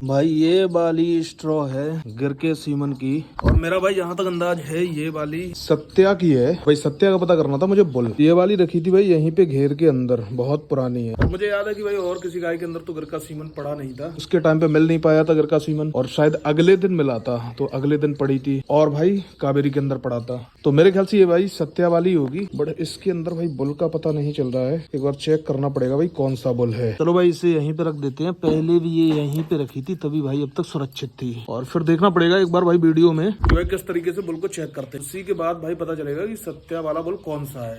भाई ये वाली स्ट्रॉ है गिर के सीमन की, और मेरा भाई जहाँ तक अंदाज है ये वाली सत्या की है। भाई सत्या का पता करना था मुझे बुल। ये वाली रखी थी भाई यहीं पे घेर के अंदर, बहुत पुरानी है। और मुझे याद है कि भाई और किसी गाय के अंदर तो गिर का सीमन पड़ा नहीं था, उसके टाइम पे मिल नहीं पाया था गिर का सीमन, और शायद अगले दिन मिला था तो अगले दिन पड़ी थी, और भाई कावेरी के अंदर पड़ा था। तो मेरे ख्याल से ये भाई सत्या वाली होगी, बट इसके अंदर भाई बुल का पता नहीं चल रहा है। एक बार चेक करना पड़ेगा भाई कौन सा बुल है। चलो भाई इसे यहीं पे रख देते हैं, पहले भी ये यहीं पे रखी थी तभी भाई अब तक सुरक्षित थी, और फिर देखना पड़ेगा एक बार भाई वीडियो में कि भाई किस तरीके से बुल को चेक करते हैं, उसी के बाद भाई पता चलेगा कि सत्या वाला बुल कौन सा है।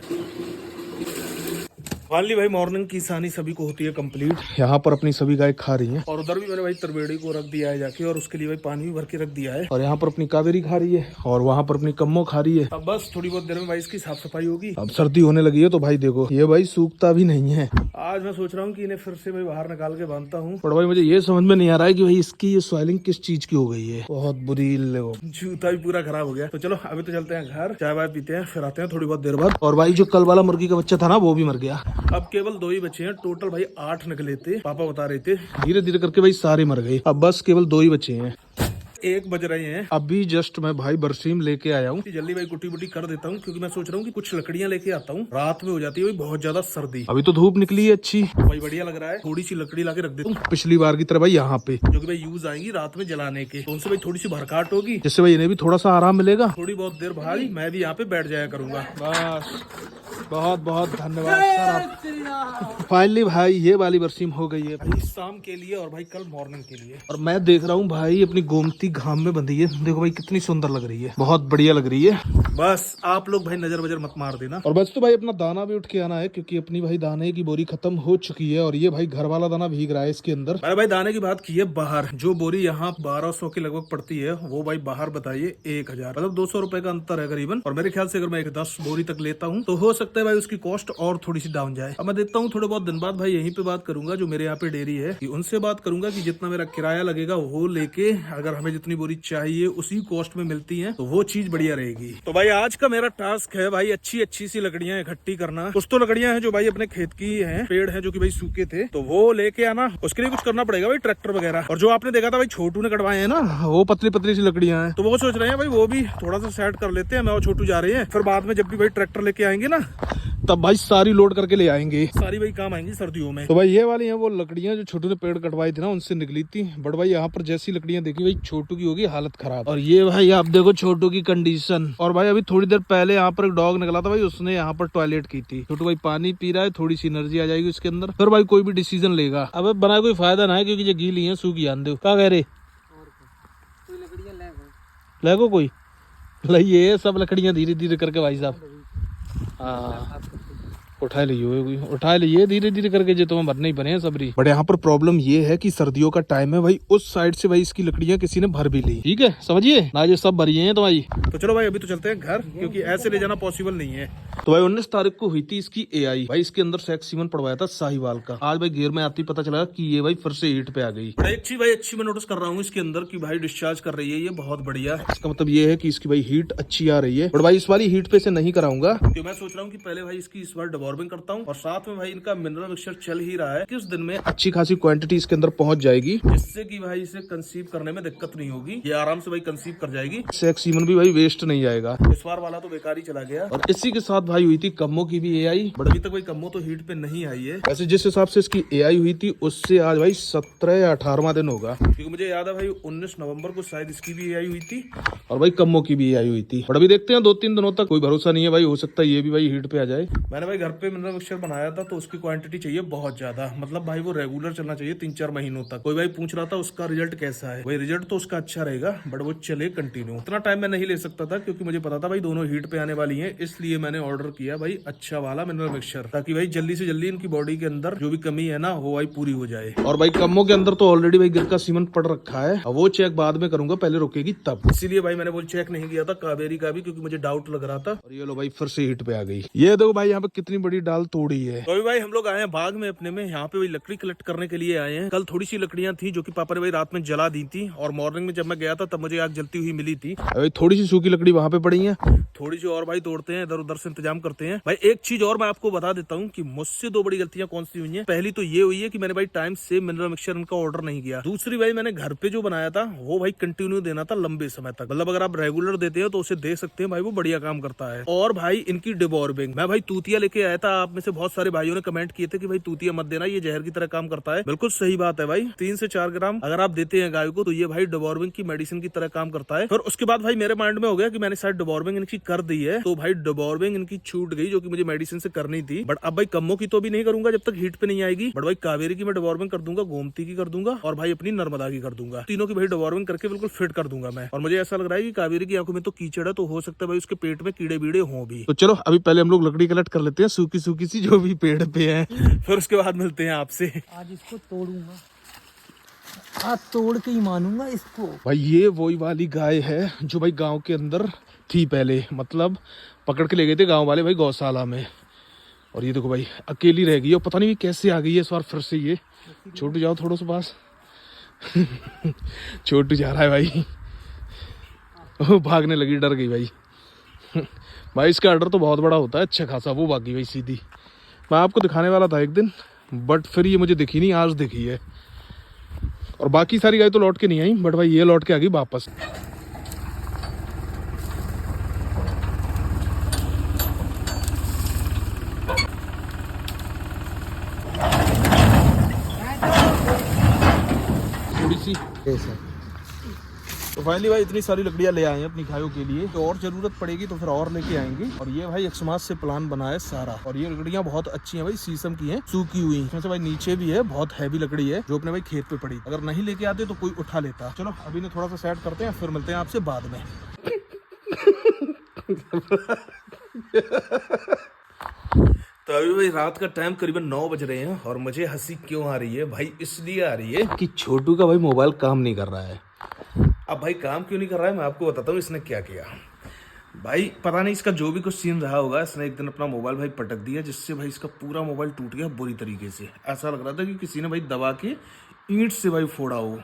फाइनली भाई मॉर्निंग की सानी सभी को होती है कंप्लीट। यहाँ पर अपनी सभी गाय खा रही हैं, और उधर भी मैंने भाई तरबेड़ी को रख दिया है जाके, और उसके लिए भाई पानी भी भर के रख दिया है, और यहाँ पर अपनी कावेरी खा रही है, और वहाँ पर अपनी कम्मो खा रही है। अब बस थोड़ी बहुत देर में भाई इसकी साफ सफाई होगी। अब सर्दी होने लगी है तो भाई देखो ये भाई सूखता भी नहीं है। आज मैं सोच रहा हूँ कि इन्हें फिर से भाई बाहर निकाल के बांधता हूँ, पर भाई मुझे ये समझ में नहीं आ रहा है कि भाई इसकी ये स्वेलिंग किस चीज की हो गई है, बहुत बुरी। जूता भी पूरा खराब हो गया। तो चलो अभी तो चलते हैं घर, चाय वाय पीते हैं, फिर आते हैं थोड़ी बहुत देर बाद। और भाई जो कल वाला मुर्गी का बच्चा था ना वो भी मर गया। अब केवल 2 ही बचे हैं, टोटल भाई 8 निकले थे, पापा बता रहे थे। धीरे धीरे करके भाई सारे मर गए, अब बस केवल 2 ही बचे हैं। 1 बज रहे हैं अभी जस्ट मैं भाई बरसीम लेके आया हूँ। जल्दी भाई कुटी बुटी कर देता हूँ, क्योंकि मैं सोच रहा हूँ कि कुछ लकड़ियाँ लेके आता हूँ, रात में हो जाती है भाई बहुत ज्यादा सर्दी। अभी तो धूप निकली है अच्छी, भाई बढ़िया लग रहा है। थोड़ी सी लकड़ी लाके रख देता हूँ पिछली बार की तरह भाई यहाँ पे, जो कि भाई यूज आएंगी रात में जलाने के, तो उनसे भाई थोड़ी सी भरकाट होगी, जिससे भाई इन्हें भी थोड़ा सा आराम मिलेगा। थोड़ी बहुत देर भाई मैं भी यहाँ पे बैठ जाया करूंगा। बस बहुत बहुत धन्यवाद सर। फाइनली भाई ये वाली बरसीम हो गई है भाई शाम के लिए, और भाई कल मॉर्निंग के लिए। और मैं देख रहा हूँ भाई अपनी गोमती घाम में बंधी है, देखो भाई कितनी सुंदर लग रही है, बहुत बढ़िया लग रही है। बस आप लोग भाई नजर वजर मत मार देना। और बस तो भाई अपना दाना भी उठ के आना है, क्योंकि अपनी भाई दाने की बोरी खत्म हो चुकी है, और ये भाई घर वाला दाना भीग रहा है इसके अंदर। मैंने भाई दाने की बात की है बाहर, जो बोरी यहाँ 1200 के लगभग पड़ती है, वो भाई बाहर बताइए 1000, मतलब 200 रुपए का अंतर है करीबन। और मेरे ख्याल से अगर मैं 10 बोरी तक लेता हूँ तो हो सकता है भाई उसकी कॉस्ट और थोड़ी सी डाउन जाए। अब मैं देखता हूँ थोड़े बहुत दिन बाद भाई यहीं पे बात करूंगा, जो मेरे यहाँ पे डेयरी है, कि उनसे बात करूंगा कि जितना मेरा किराया लगेगा वो लेके अगर हमें जितनी बोरी चाहिए उसी कॉस्ट में मिलती है तो वो चीज बढ़िया रहेगी। तो भाई आज का मेरा टास्क है भाई अच्छी अच्छी सी लकड़ियां इकट्ठी करना। कुछ तो लकड़ियां हैं जो भाई अपने खेत की हैं, पेड़ है जो कि भाई सूखे थे, तो वो लेके आना। उसके लिए कुछ करना पड़ेगा भाई, ट्रैक्टर वगैरह। और जो आपने देखा था भाई छोटू ने कटवाए हैं ना, वो पतली पतली सी लकड़ियां हैं, तो वो सोच रहे हैं भाई वो भी थोड़ा सा सेट कर लेते हैं। मैं और छोटू जा रहे हैं, फिर बाद में जब भी भाई ट्रैक्टर लेके आएंगे ना तब भाई सारी लोड करके ले आएंगे, सारी भाई काम आएंगी सर्दियों में। तो भाई ये वाली हैं वो लकड़ियां जो छोटू ने पेड़ कटवाई थी ना उनसे निकली थी, बट भाई यहाँ पर जैसी लकड़ियां देखी भाई छोटू की होगी हालत खराब। और ये भाई आप देखो छोटू की कंडीशन। और भाई अभी थोड़ी देर पहले यहाँ पर एक डॉग निकला था भाई, उसने यहाँ पर टॉयलेट की थी। छोटू भाई पानी पी रहा है, थोड़ी सी एनर्जी आ जाएगी उसके अंदर, फिर भाई कोई भी डिसीजन लेगा। अब बना कोई फायदा ना है, क्योंकि ये गीली है सूखी आन दो। क्या कह रहे लगो कोई ये सब लकड़ियां धीरे धीरे करके भाई साहब हाँ उठा लिए धीरे धीरे करके, जो तुम्हें भरने ही बने हैं सबरी। बट यहाँ पर प्रॉब्लम ये है कि सर्दियों का टाइम है भाई, उस साइड से भाई इसकी लकड़ियां किसी ने भर भी ली, ठीक है समझिए ना, ये सब भरी हैं तुम्हारी। तो चलो भाई अभी तो चलते हैं घर, क्योंकि ऐसे ले जाना पॉसिबल नहीं है। तो भाई 19 तारीख को हुई थी इसकी एआई भाई, इसके अंदर सेक्स सीमन पड़वाया था साहिवाल का। आज भाई घेर में आती पता चला कि ये भाई फिर से हीट पे आ गई। एक चीज भाई अच्छी मैं नोटिस कर रहा हूँ इसके अंदर की भाई डिस्चार्ज कर रही है, ये बहुत बढ़िया। इसका मतलब ये है कि इसकी भाई हीट अच्छी आ रही है। बट भाई इस वाली हीट पे से नहीं कराऊंगा, क्योंकि मैं सोच रहा हूँ कि पहले भाई इसकी इस बार डबॉर्बिंग करता हूँ, और साथ में भाई इनका मिनरल मिक्सचर चल ही रहा है, किस दिन में अच्छी खासी क्वांटिटी इसके अंदर पहुंच जाएगी, जिससे कि भाई इसे कंसीव करने में दिक्कत नहीं होगी, ये आराम से भाई कंसीव कर जाएगी। सेक्स सीमन भी भाई वेस्ट नहीं जाएगा। इस बार वाला तो बेकार ही चला गया। और इसी के साथ भाई हुई थी कम्मो की भी एआई, बट अभी तक भाई कम्मो तो हीट पे नहीं आई है। वैसे जिस हिसाब से इसकी एआई हुई थी उससे आज भाई 17 या 18वां दिन होगा, क्योंकि मुझे याद है भाई 19 नवंबर को शायद इसकी भी एआई हुई थी, और भाई कम्मो की भी एआई हुई थी। बट अभी देखते हैं 2-3 दिनों तक, कोई भरोसा नहीं है भाई, हो सकता है ये भी भाई हीट पे आ जाए। मैंने भाई घर पे मिनरल मिक्सचर बनाया था, तो उसकी क्वांटिटी चाहिए बहुत ज्यादा, मतलब भाई वो रेगुलर चलना चाहिए 3-4 महीनों तक। कोई भाई पूछ रहा था उसका रिजल्ट कैसा है, भाई रिजल्ट तो उसका अच्छा रहेगा, बट वो चले कंटिन्यू। इतना टाइम मैं नहीं ले सकता था, क्योंकि मुझे पता था भाई दोनों हीट पे आने वाली हैं, इसलिए मैंने ऑर्डर किया भाई अच्छा वाला मिनरल मिक्सचर, ताकि भाई जल्दी से जल्दी इनकी बॉडी के अंदर जो भी कमी है ना वो भाई पूरी हो जाए। और भाई कम्मो के अंदर तो ऑलरेडी भाई गिर का सीमन पड़ रखा है, वो चेक बाद में करूंगा, पहले रुकेगी तब, इसीलिए भाई मैंने वो चेक नहीं किया था कावेरी का भी, क्योंकि मुझे डाउट लग रहा था। और ये लो भाई फिर से हीट पे आ गई। ये देखो भाई यहाँ पे कितनी बड़ी डाल तोड़ी है। तो भाई हम लोग आए हैं बाग में अपने में, यहाँ पे भाई लकड़ी कलेक्ट करने के लिए आए हैं। कल थोड़ी सी लकड़ियां थी जो कि पापा ने भाई रात में जला दी थी, और मॉर्निंग में जब मैं गया था तब मुझे आग जलती हुई मिली थी। भाई थोड़ी सी सूखी लकड़ी वहां पे पड़ी है, थोड़ी सी और भाई तोड़ते हैं, इधर उधर से इंतजाम करते हैं। भाई एक चीज और मैं आपको बता देता हूँ कि मुझसे 2 बड़ी गलतियां कौन सी हुई हैं। पहली तो ये हुई है कि मैंने भाई टाइम से मिनरल मिक्सचर इनका ऑर्डर नहीं किया। दूसरी भाई मैंने घर पे जो बनाया था वो भाई कंटिन्यू देना था लंबे समय तक, मतलब अगर आप रेगुलर देते हो तो उसे दे सकते हैं भाई, वो बढ़िया काम करता है। और भाई इनकी डिबॉर्बिंग, मैं भाई तूतिया लेके आया था, आप में से बहुत सारे भाइयों ने कमेंट किए थे कि भाई तूतिया मत देना, ये जहर की तरह काम करता है। बिल्कुल सही बात है भाई, 3 से 4 ग्राम अगर आप देते हैं गाय को तो ये भाई डिबॉर्बिंग की मेडिसिन की तरह काम करता है। फिर उसके बाद भाई मेरे माइंड में हो गया कि मैंने शायद डिबॉर्बिंग इनकी कर दी है, तो भाई डिबॉर्बिंग इनकी छूट गई जो कि मुझे मेडिसिन से करनी थी। बट अब भाई कम्मों की तो भी नहीं करूंगा जब तक हीट पे नहीं आएगी, बट भाई कावेरी की मैं डिबॉर्बिंग कर दूंगा, गोमती की कर दूंगा और भाई अपनी नर्मदा की कर दूंगा। तीनों की भाई डिबॉर्बिंग करके बिल्कुल फिट कर दूंगा मैं। और मुझे ऐसा लग रहा है कि कावेरी की आंखों में तो कीचड़ है, तो हो सकता है भाई उसके पेट में कीड़े बीड़े हों भी। तो चलो अभी पहले हम लोग लकड़ी कलेक्ट कर लेते हैं, सूखी सूखी सी जो भी पेड़ पे है, फिर उसके बाद मिलते हैं आपसे। आज इसको तोड़ूंगा, आज तोड़ के ही मानूंगा इसको। भाई ये वही वाली गाय है जो भाई गांव के अंदर थी पहले, मतलब पकड़ के ले गए थे गांव वाले भाई गौशाला में। और ये देखो भाई अकेली रह गई, और पता नहीं कैसे आ गई है इस बार फिर से। ये छोटू जाओ थोड़ा सा पास। छोटू जा रहा है भाई, वो भागने लगी, डर गई भाई। भाई इसका ऑर्डर तो बहुत बड़ा होता है, अच्छा खासा। वो भागी भाई सीधी, मैं आपको दिखाने वाला था एक दिन, बट फिर ये मुझे दिखी नहीं, आज दिखी है। और बाकी सारी गाय तो लौट के नहीं आई, बट भाई ये लौट के आ गई वापस। थोड़ी सी तो फाइनली भाई इतनी सारी लकड़ियां ले आए हैं अपनी गायों के लिए, तो और जरूरत पड़ेगी तो फिर और लेके आएंगे। और ये भाई एक समाज से प्लान बना है सारा, और ये लकड़ियां बहुत अच्छी हैं भाई, शीशम की हैं, सूखी हुई। इसमें से भाई नीचे भी है, बहुत हैवी लकड़ी है जो अपने भाई खेत पे पड़ी, अगर नहीं लेके आते तो कोई उठा लेता। चलो अभी ने थोड़ा सा सेट करते हैं, फिर मिलते हैं आपसे बाद में। तो अभी भाई रात का टाइम करीबन 9 बज रहे हैं, और मुझे हंसी क्यों आ रही है भाई, इसलिए आ रही है कि छोटू का भाई मोबाइल काम नहीं कर रहा है। अब भाई काम क्यों नहीं कर रहा है मैं आपको बताता हूँ इसने क्या किया। भाई पता नहीं इसका जो भी कुछ सीन रहा होगा, इसने एक दिन अपना मोबाइल भाई पटक दिया, जिससे भाई इसका पूरा मोबाइल टूट गया बुरी तरीके से। ऐसा लग रहा था कि किसी ने भाई दबा के ईंट से भाई फोड़ा हो।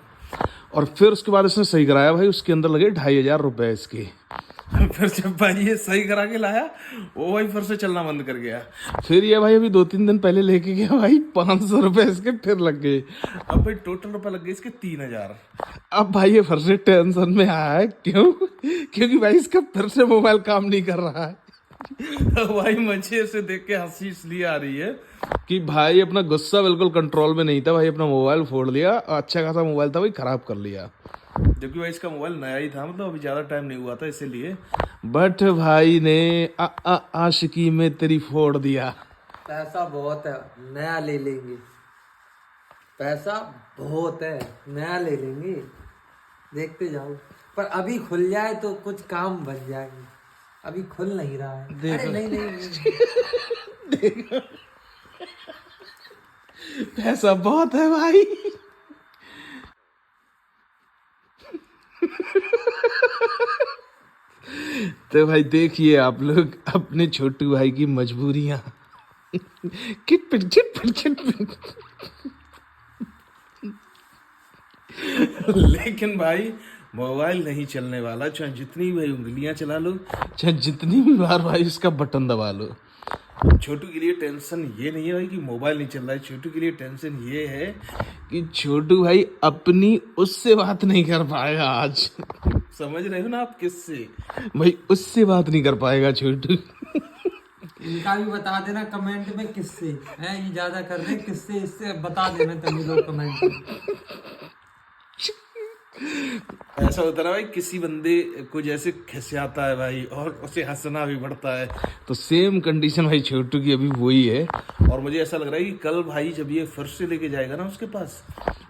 और फिर उसके बाद इसने सही कराया भाई, उसके अंदर लगे 2500 रुपए इसके। फिर जब भाई ये सही करा के लाया, वो भाई फिर से चलना बंद कर गया। फिर ये भाई अभी 2-3 दिन पहले लेके गया भाई, 500 रुपए इसके फिर लग गए। अब भाई टोटल रुपए लग गए इसके 3000। अब भाई ये फिर से टेंशन में आया है, क्यों? क्योंकि भाई इसका फिर से मोबाइल काम नहीं कर रहा है। भाई मुझे इसे देख के हंसी इसलिए आ रही है कि भाई अपना गुस्सा बिल्कुल कंट्रोल में नहीं था, भाई अपना मोबाइल फोड़ लिया, अच्छा खासा मोबाइल था भाई, खराब कर लिया। जबकि भाई इसका मोबाइल नया ही था, मतलब अभी ज्यादा टाइम नहीं हुआ था इसीलिए। बट भाई ने आशिकी में तेरी फोड़ दिया। पैसा बहुत है, नया ले लेंगे। पैसा बहुत है, नया ले लेंगे, देखते जाओ। पर अभी खुल जाए तो कुछ काम बन जाएंगे, अभी खुल नहीं रहा है। अरे नहीं। देखो पैसा बहुत है भाई। तो भाई देखिए आप लोग अपने छोटू भाई की मजबूरियां। लेकिन भाई मोबाइल नहीं चलने वाला, चाहे जितनी भाई उंगलियां चला लो, चाहे जितनी भी बार भाई इसका बटन दबा लो। छोटू के लिए टेंशन ये नहीं है भाई कि मोबाइल नहीं चल रहा है, छोटू के लिए टेंशन ये है कि छोटू भाई अपनी उससे बात नहीं कर पाएगा आज। समझ रहे हो ना आप, किससे? भाई उससे बात नहीं कर पाएगा छोटू। इनका भी बता देना कमेंट में किससे है, ये ज्यादा कर रहे हैं किससे, इससे बता देना तुम लोग कमेंट में। ऐसा होता है ना भाई, किसी बंदे को जैसे खिसियाता है भाई और उसे हंसना भी पड़ता है, तो सेम कंडीशन भाई छोटू की अभी वही है। और मुझे ऐसा लग रहा है कि कल भाई जब ये फिर से लेके जाएगा ना उसके पास,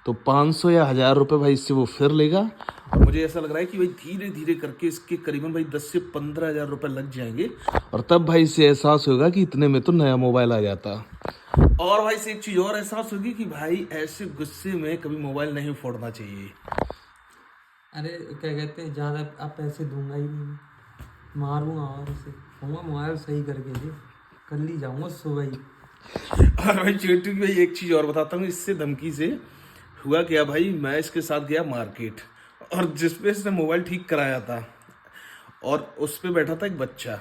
तो 500 या 1000 रुपए भाई इससे वो फिर लेगा। और मुझे ऐसा लग रहा है कि भाई धीरे धीरे करके इसके करीबन भाई 10 से 15,000 रुपए लग जाएंगे, और तब भाई इसे एहसास होगा कि इतने में तो नया मोबाइल आ जाता। और भाई से एक चीज और एहसास होगी कि भाई ऐसे गुस्से में कभी मोबाइल नहीं फोड़ना चाहिए। अरे क्या कहते हैं, ज्यादा अब पैसे दूंगा ही नहीं, मारूंगा और उसे कहूँगा मोबाइल सही करके दे, कल ही जाऊंगा सुबह ही। और भाई छोटू की भाई एक चीज और बताता हूँ, इससे धमकी से हुआ क्या भाई, मैं इसके साथ गया मार्केट, और जिसपे इसने मोबाइल ठीक कराया था और उस पे बैठा था एक बच्चा।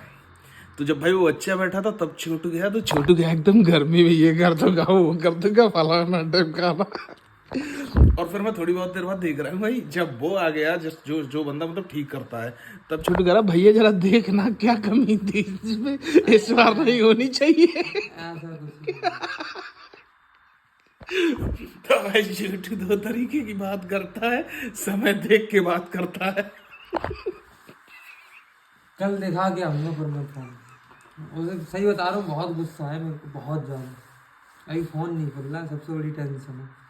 तो जब भाई वो बच्चा बैठा था तब छोटू गया, तो छोटू गया एकदम गर्मी में, ये कर दूंगा वो कर दूंगा फलाना ढमकाना। और फिर मैं थोड़ी बहुत देर बाद देख रहा हूँ भाई, जब वो आ गया जो जो बंदा मतलब ठीक करता है, तब छोटू कह रहा भैया जरा देखना क्या कमी थी इसमें, इस बार नहीं होनी चाहिए। ऐसा कुछ नहीं। तो भाई छोटू दो तरीके की बात करता है, समय देख के बात करता है। कल दिखा के हमने पर मैं फोन, उसे सही बता रहा हूँ बहुत गुस्सा है मेरे को, बहुत ज्यादा। अभी फोन नहीं खुल रहा है, सबसे बड़ी टेंशन है।